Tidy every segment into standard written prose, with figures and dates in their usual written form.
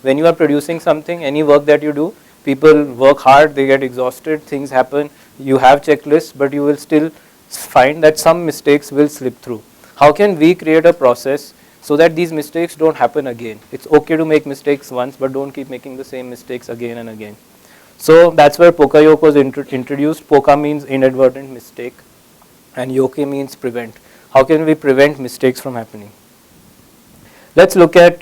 when you are producing something, any work that you do, people work hard, they get exhausted, things happen, you have checklists, but you will still find that some mistakes will slip through. How can we create a process so that these mistakes don't happen again? It's okay to make mistakes once, but don't keep making the same mistakes again and again. So that's where Poka-yoke was introduced. Poka means inadvertent mistake, and yoke means prevent. How can we prevent mistakes from happening? Let's look at,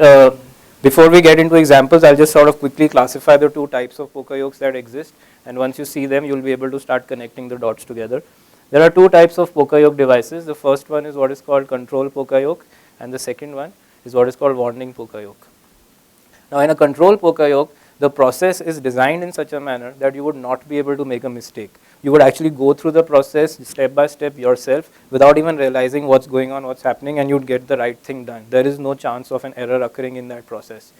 before we get into examples, I'll just sort of quickly classify the two types of Poka-yokes that exist, and once you see them, you'll be able to start connecting the dots together. There are two types of Poka-yoke devices. The first one is what is called control Poka-yoke, and the second one is what is called warning Poka-yoke. Now in a control Poka-yoke, the process is designed in such a manner that you would not be able to make a mistake. You would actually go through the process step by step yourself without even realizing what's going on, what's happening, and you'd get the right thing done. There is no chance of an error occurring in that process.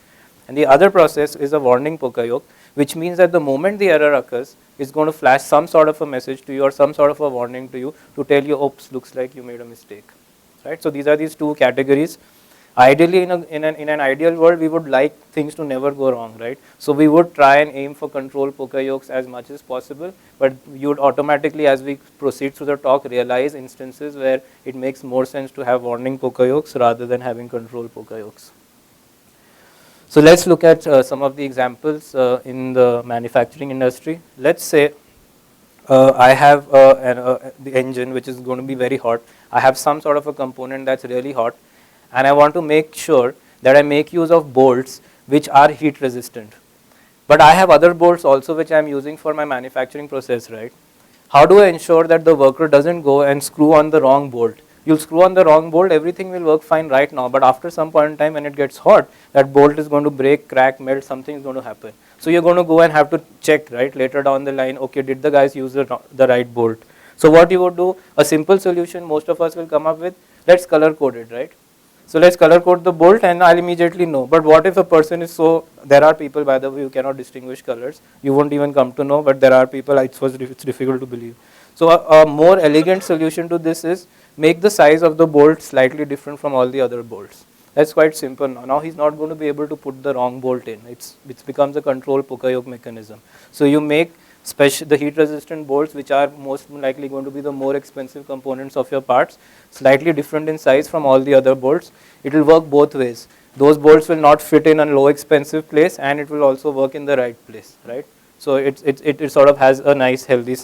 And the other process is a warning Poka-yoke, which means that the moment the error occurs, it's going to flash some sort of a message to you or some sort of a warning to you to tell you, oops, looks like you made a mistake. Right? So these are these two categories. Ideally, in an ideal world, we would like things to never go wrong, right? So we would try and aim for control Poka-yokes as much as possible, but you would automatically, as we proceed through the talk, realize instances where it makes more sense to have warning Poka-yokes rather than having control Poka-yokes. So let's look at some of the examples in the manufacturing industry. Let's say I have the engine which is going to be very hot. I have some sort of a component that's really hot, and I want to make sure that I make use of bolts which are heat resistant. But I have other bolts also which I am using for my manufacturing process, right? How do I ensure that the worker doesn't go and screw on the wrong bolt? You'll screw on the wrong bolt, everything will work fine right now, but after some point in time when it gets hot, that bolt is going to break, crack, melt, something is going to happen. So you're going to go and have to check, right, later down the line, okay, did the guys use the right bolt? So what you would do, a simple solution most of us will come up with, let's color code it, right? So let's color code the bolt and I'll immediately know. But what if a person is there are people, by the way, who cannot distinguish colors. You won't even come to know, but there are people, it's difficult to believe. So a more elegant solution to this is make the size of the bolt slightly different from all the other bolts. That's quite simple now. Now he's not going to be able to put the wrong bolt in. It becomes a control Poka-yoke mechanism. So you make the heat resistant bolts, which are most likely going to be the more expensive components of your parts, slightly different in size from all the other bolts. It will work both ways. Those bolts will not fit in a low expensive place, and it will also work in the right place, right? So it sort of has a nice healthy